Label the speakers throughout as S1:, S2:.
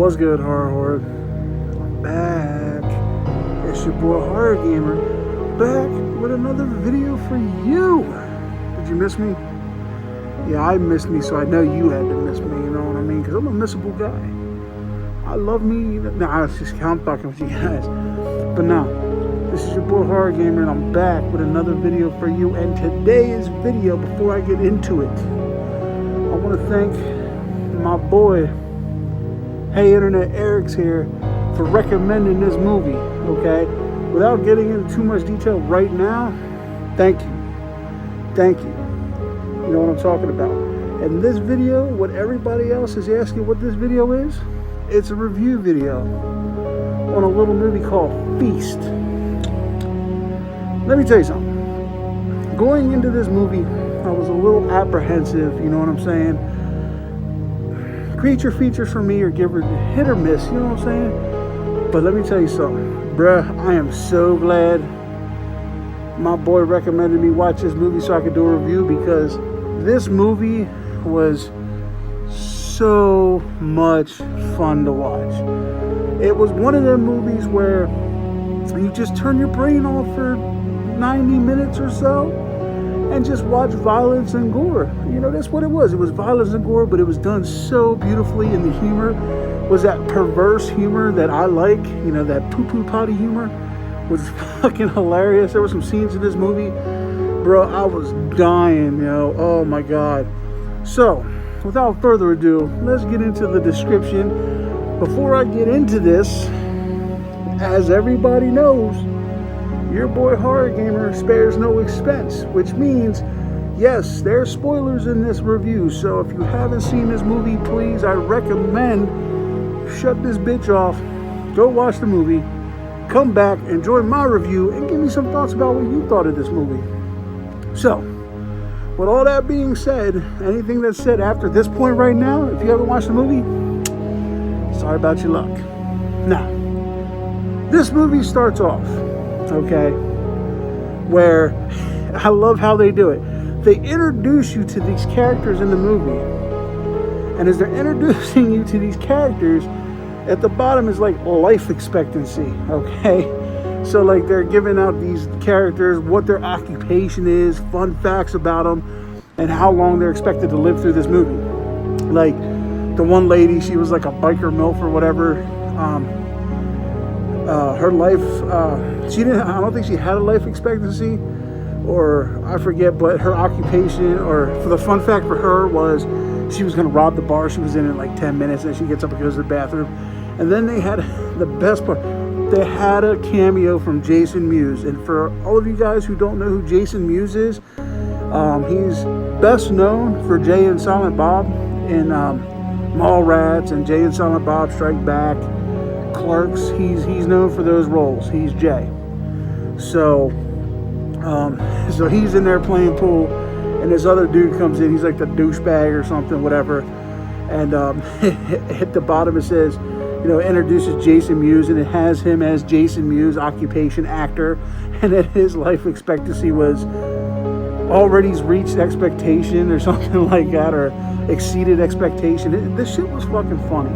S1: What's good, horror? I'm back. It's your boy Horror Gamer, back with another video for you. Did you miss me? Yeah, I missed me, so I know you had to miss me. You know what I mean? Because I'm a missable guy. I love me. Nah, it's just I'm talking with you guys. But nah, this is your boy Horror Gamer, and I'm back with another video for you. And today's video, before I get into it, I want to thank my boy, Hey Internet Eric's here, for recommending this movie, okay? Without getting into too much detail right now, thank you. Thank you. You know what I'm talking about. And this video, what everybody else is asking what this video is, it's a review video on a little movie called Feast. Let me tell you something. Going into this movie, I was a little apprehensive, you know what I'm saying? Creature features for me are hit or miss, you know what I'm saying? But let me tell you something, bruh, I am so glad my boy recommended me watch this movie so I could do a review, because this movie was so much fun to watch. It was one of them movies where you just turn your brain off for 90 minutes or so and just watch violence and gore. You know, that's what it was. It was violence and gore, but it was done so beautifully, and the humor was that perverse humor that I like. You know, that poo-poo potty humor was fucking hilarious. There were some scenes in this movie, bro, I was dying, you know. Oh my God. So, without further ado, let's get into the description. Before I get into this, as everybody knows, your boy Horror Gamer spares no expense, which means, yes, there's spoilers in this review. So if you haven't seen this movie, please, I recommend shut this bitch off, go watch the movie, come back, enjoy my review, and give me some thoughts about what you thought of this movie. So, with all that being said, anything that's said after this point right now, if you haven't watched the movie, sorry about your luck. Now, this movie starts off, okay, where I love how they do it. They introduce you to these characters in the movie, and as they're introducing you to these characters, at the bottom is like life expectancy, okay? So like they're giving out these characters, what their occupation is, fun facts about them, and how long they're expected to live through this movie. Like the one lady, she was like a biker MILF or whatever. Her life, I don't think she had a life expectancy, or I forget, but her occupation, or for the fun fact for her was she was going to rob the bar. She was in it like 10 minutes, and she gets up and goes to the bathroom. And then they had the best part. They had a cameo from Jason Mewes. And for all of you guys who don't know who Jason Mewes is, he's best known for Jay and Silent Bob in Mallrats and Jay and Silent Bob Strike Back, Clerks. He's known for those roles. He's Jay. So he's in there playing pool, and this other dude comes in. He's like the douchebag or something, whatever. And at the bottom it says, you know, introduces Jason Mewes, and it has him as Jason Mewes, occupation actor, and that his life expectancy was already reached expectation or something like that, or exceeded expectation. This shit was fucking funny.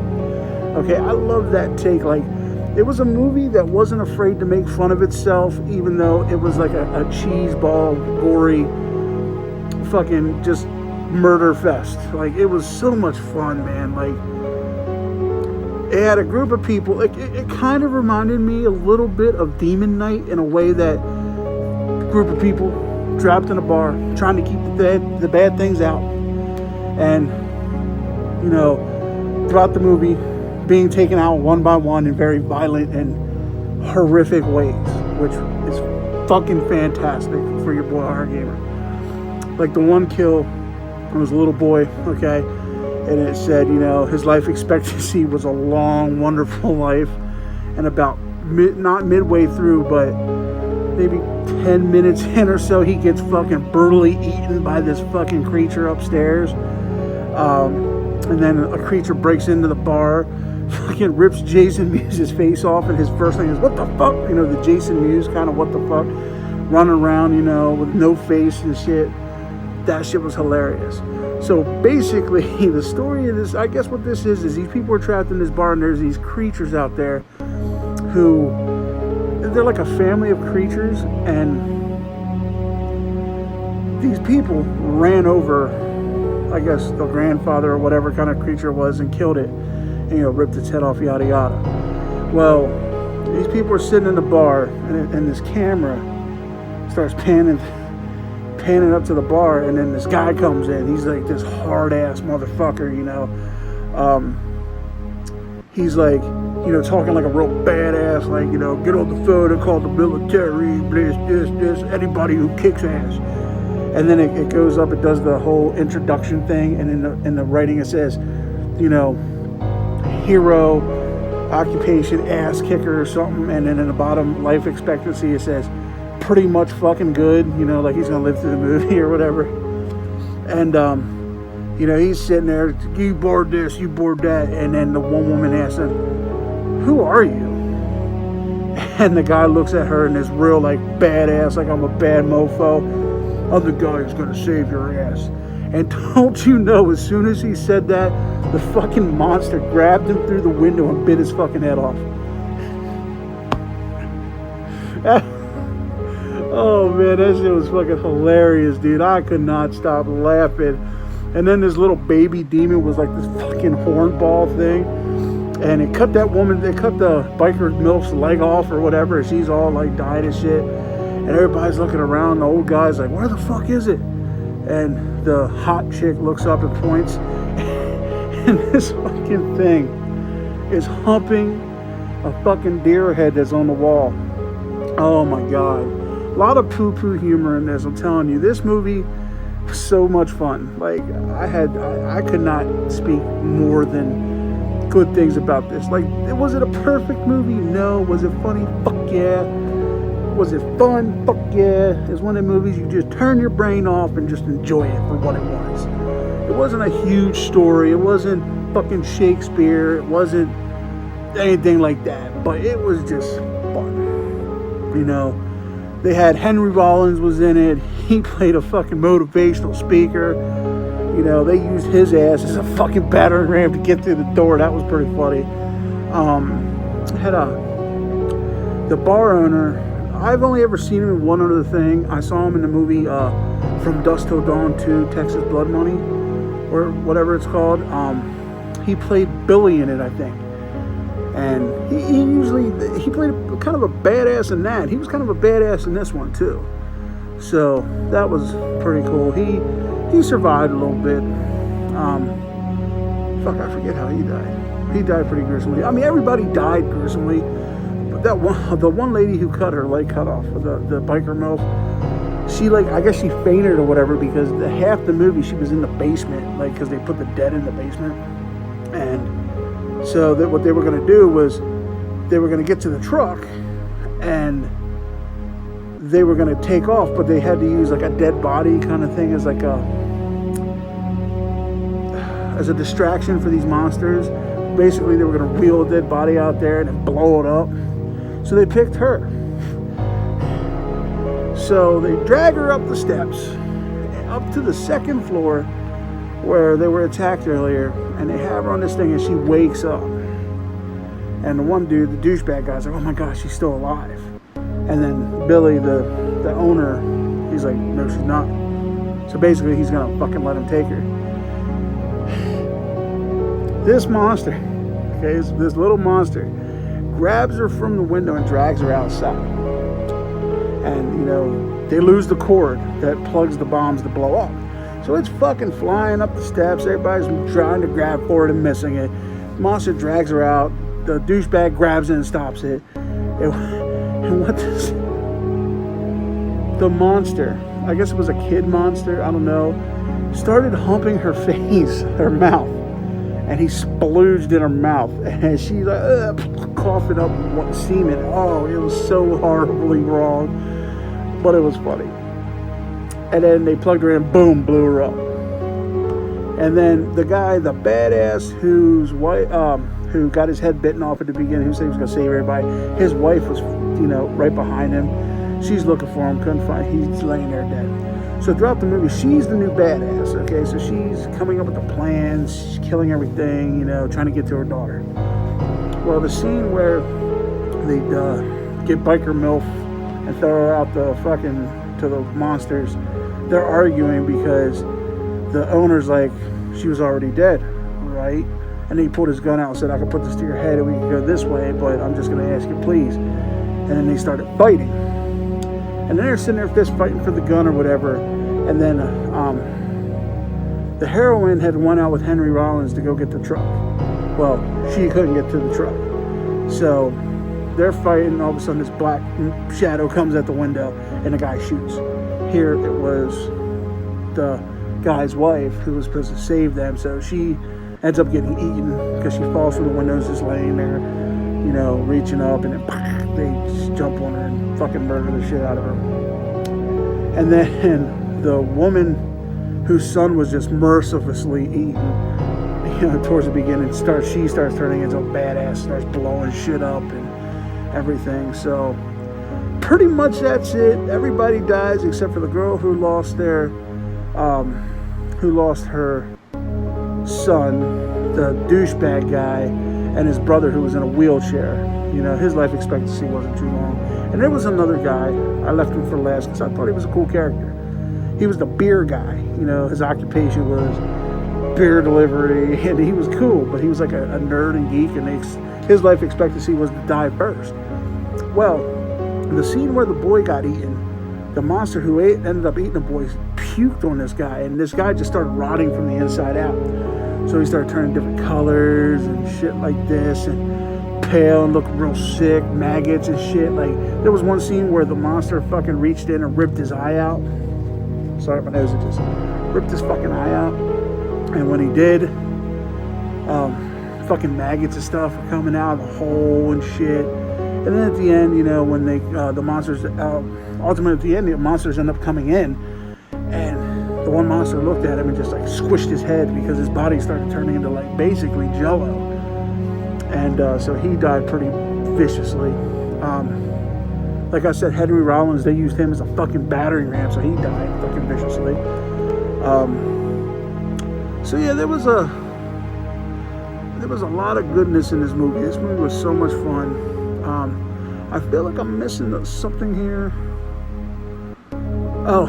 S1: Okay, I love that take. Like, it was a movie that wasn't afraid to make fun of itself, even though it was like a cheeseball, gory, fucking just murder fest. Like, it was so much fun, man. Like, it had a group of people. It kind of reminded me a little bit of Demon Night in a way that group of people trapped in a bar trying to keep the bad things out, and you know, throughout the movie being taken out one by one in very violent and horrific ways, which is fucking fantastic for your boy Horror Gamer. Like the one kill, it was a little boy, okay, and it said, you know, his life expectancy was a long, wonderful life, and about not midway through, but maybe 10 minutes in or so, he gets fucking brutally eaten by this fucking creature upstairs. And then a creature breaks into the bar, fucking rips Jason Mewes' face off, and his first thing is, what the fuck? You know, the Jason Mewes kind of what the fuck, running around, you know, with no face and shit. That shit was hilarious. So basically, the story of this, I guess what this is these people are trapped in this bar, and there's these creatures out there who, they're like a family of creatures, and these people ran over, I guess, the grandfather or whatever kind of creature it was, and killed it, and, ripped its head off, yada yada. Well, these people are sitting in the bar, and this camera starts panning up to the bar, and then this guy comes in. He's like this hard ass motherfucker, he's like, talking like a real badass, like, get on the phone and call the military, this, anybody who kicks ass. And then it goes up, it does the whole introduction thing, and in the writing it says, hero, occupation, ass kicker or something, and then in the bottom, life expectancy, it says pretty much fucking good, like he's gonna live through the movie or whatever. And he's sitting there, you bored this, you bored that, and then the one woman asks him, who are you? And the guy looks at her and is real like badass, like I'm a bad mofo. I'm the guy who's gonna save your ass. And don't you know, as soon as he said that, the fucking monster grabbed him through the window and bit his fucking head off. Oh man, that shit was fucking hilarious, dude. I could not stop laughing. And then this little baby demon was like this fucking hornball thing. And it cut the biker milf's leg off or whatever. She's all like died and shit. And everybody's looking around. The old guy's like, where the fuck is it? And the hot chick looks up and points. And this fucking thing is humping a fucking deer head that's on the wall. Oh my God. A lot of poo-poo humor in this, I'm telling you. This movie was so much fun. Like, I could not speak more than good things about this. Like, was it a perfect movie? No. Was it funny? Fuck yeah. Was it fun? Fuck yeah. It's one of the movies you just turn your brain off and just enjoy it for what it was. It wasn't a huge story. It wasn't fucking Shakespeare. It wasn't anything like that. But it was just fun. They had Henry Rollins was in it. He played a fucking motivational speaker. They used his ass as a fucking battering ram to get through the door. That was pretty funny. Had the bar owner. I've only ever seen him in one other thing. I saw him in the movie From Dusk Till Dawn 2, Texas Blood Money, or whatever it's called. He played Billy in it, I think. And he played kind of a badass in that. He was kind of a badass in this one too. So that was pretty cool. He survived a little bit. I forget how he died. He died pretty gruesomely. I mean, everybody died gruesomely. But the one lady who cut her leg cut off, the biker MILF, she I guess she fainted or whatever, because half the movie she was in the basement, because they put the dead in the basement. And so what they were going to do was they were going to get to the truck and they were going to take off, but they had to use a dead body kind of thing as a distraction for these monsters. Basically, they were going to wheel a dead body out there and then blow it up. So they picked her. So they drag her up the steps, up to the second floor where they were attacked earlier, and they have her on this thing, and she wakes up. And the one dude, the douchebag guy's like, oh my gosh, she's still alive. And then Billy, the owner, he's like, no, she's not. So basically, he's gonna fucking let him take her. This monster, this little monster, grabs her from the window and drags her outside. And, they lose the cord that plugs the bombs to blow up. So it's fucking flying up the steps. Everybody's trying to grab for it and missing it. Monster drags her out. The douchebag grabs it and stops it. And what does the monster, I guess it was a kid monster, I don't know, started humping her face, her mouth. And he splooged in her mouth. And she's coughing up semen. Oh, it was so horribly wrong. But it was funny. And then they plugged her in, boom, blew her up. And then the guy, the badass whose wife, who got his head bitten off at the beginning, who said he was going to save everybody, his wife was, right behind him. She's looking for him, couldn't find him. He's laying there dead. So throughout the movie, she's the new badass, okay? So she's coming up with the plans, she's killing everything, trying to get to her daughter. Well, the scene where they get Biker MILF and throw her out to the monsters, they're arguing because the owner's like, she was already dead, right? And he pulled his gun out and said, I can put this to your head and we can go this way, but I'm just going to ask you, please. And then they started fighting. And then they're sitting there fist fighting for the gun or whatever. And then the heroine had went out with Henry Rollins to go get the truck. Well, she couldn't get to the truck. So they're fighting, and all of a sudden this black shadow comes at the window and the guy shoots. Here it was the guy's wife who was supposed to save them. So she ends up getting eaten because she falls from the windows, just laying there, reaching up, and then they just jump on her and fucking murder the shit out of her. And then the woman whose son was just mercilessly eaten, towards the beginning, she starts turning into a badass, starts blowing shit up and everything. So pretty much that's it. Everybody dies except for the girl who lost her son, the douchebag guy, and his brother who was in a wheelchair. His life expectancy wasn't too long. And there was another guy, I left him for last because I thought he was a cool character. He was the beer guy. His occupation was beer delivery, and he was cool, but he was like a nerd and geek, and his life expectancy was to die first. Well, the scene where the boy got eaten, the monster who ended up eating the boy puked on this guy, and this guy just started rotting from the inside out. So he started turning different colors and shit like this, and pale and looked real sick, maggots and shit. Like, there was one scene where the monster fucking reached in and ripped his eye out. Sorry, my nose, it just ripped his fucking eye out. And when he did, fucking maggots and stuff were coming out of the hole and shit. And then at the end, when they, the monsters, ultimately at the end, the monsters end up coming in, and the one monster looked at him and just like squished his head because his body started turning into like basically jello. And so he died pretty viciously. Like I said, Henry Rollins, they used him as a fucking battering ram, so he died fucking viciously. So yeah, there was a lot of goodness in this movie. This movie was so much fun. I feel like I'm missing something here. Oh,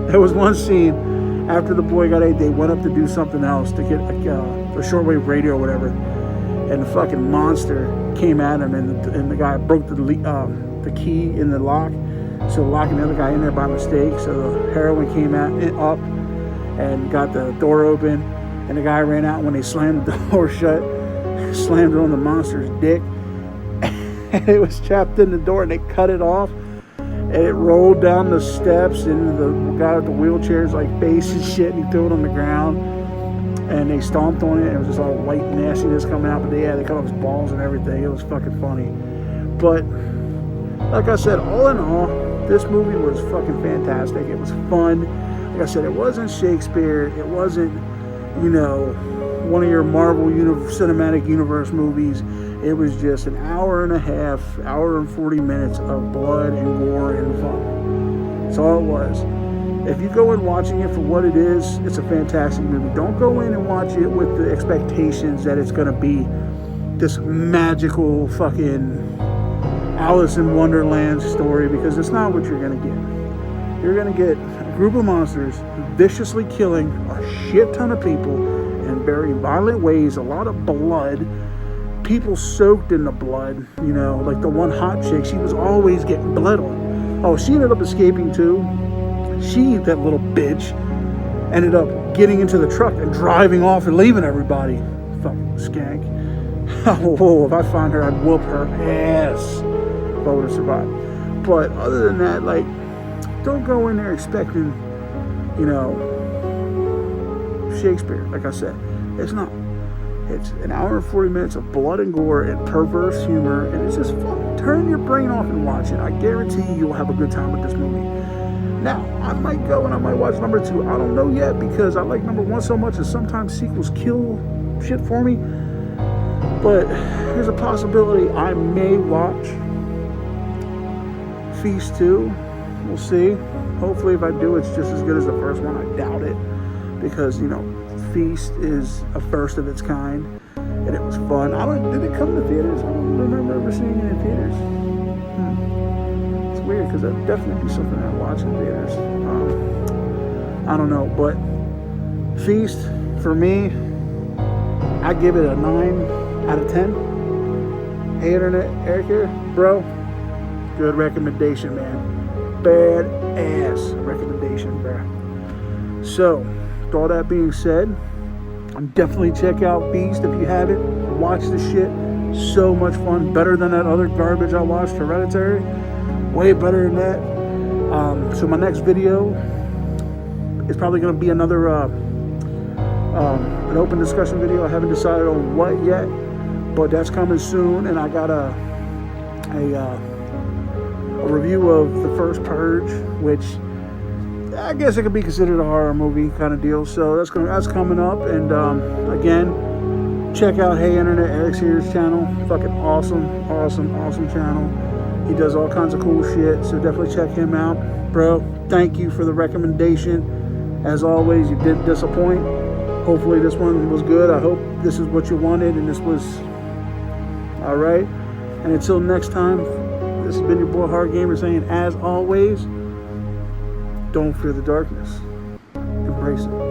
S1: there was one scene after the boy got ate. They went up to do something else to get like a shortwave radio or whatever, and the fucking monster came at him, and the guy broke the key in the lock, so locking the other guy in there by mistake. So the heroine came up and got the door open, and the guy ran out. When they slammed the door shut, slammed it on the monster's dick, and it was trapped in the door, and they cut it off, and it rolled down the steps into the guy with the wheelchair's like face and shit, and he threw it on the ground, and they stomped on it, and it was just all white nastiness coming out. But they cut off his balls and everything. It was fucking funny. But like I said, all in all, this movie was fucking fantastic. It was fun. Like I said, it wasn't Shakespeare. It wasn't, one of your Marvel Cinematic Universe movies. It was just an hour and a half, hour and 40 minutes of blood and gore and fun. That's all it was. If you go in watching it for what it is, it's a fantastic movie. Don't go in and watch it with the expectations that it's going to be this magical fucking Alice in Wonderland story, because it's not what you're going to get. You're going to get a group of monsters viciously killing a shit ton of people in very violent ways, a lot of blood, people soaked in the blood, like the one hot chick, she was always getting bled on. Oh, she ended up escaping too. She, that little bitch, ended up getting into the truck and driving off and leaving everybody. Fucking skank. Oh, if I found her, I'd whoop her ass if I would have survived. But other than that, like, don't go in there expecting, Shakespeare. Like I said, it's not. It's an hour and 40 minutes of blood and gore and perverse humor, and it's just fun. Turn your brain off and watch it. I guarantee you'll have a good time with this movie. Now, I might go and I might watch number 2. I don't know yet, because I like number 1 so much, and sometimes sequels kill shit for me. But there's a possibility I may watch Feast 2. We'll see. Hopefully if I do, it's just as good as the first one. I doubt it, because, you know, Feast is a first of its kind, and it was fun. Did it come to theaters? I don't remember ever seeing it in theaters. It's weird, because that'd definitely be something I'd watch in theaters. I don't know, but Feast, for me, I give it a 9 out of 10. Hey Internet, Eric here. Bro, good recommendation, man. Badass recommendation, bro. So, with all that being said, definitely check out Beast if you haven't. Watch the shit. So much fun. Better than that other garbage I watched, Hereditary. Way better than that. So my next video is probably going to be another an open discussion video. I haven't decided on what yet, but that's coming soon. And I got a review of the first Purge, which I guess it could be considered a horror movie kind of deal. So that's coming up. And again, check out Hey Internet, Eric's Here's channel. Fucking awesome channel. He does all kinds of cool shit, so definitely check him out. Bro, thank you for the recommendation. As always, you didn't disappoint. Hopefully this one was good. I hope this is what you wanted and this was all right. And until next time, this has been your boy Hard Gamer saying, as always, don't fear the darkness. Embrace it.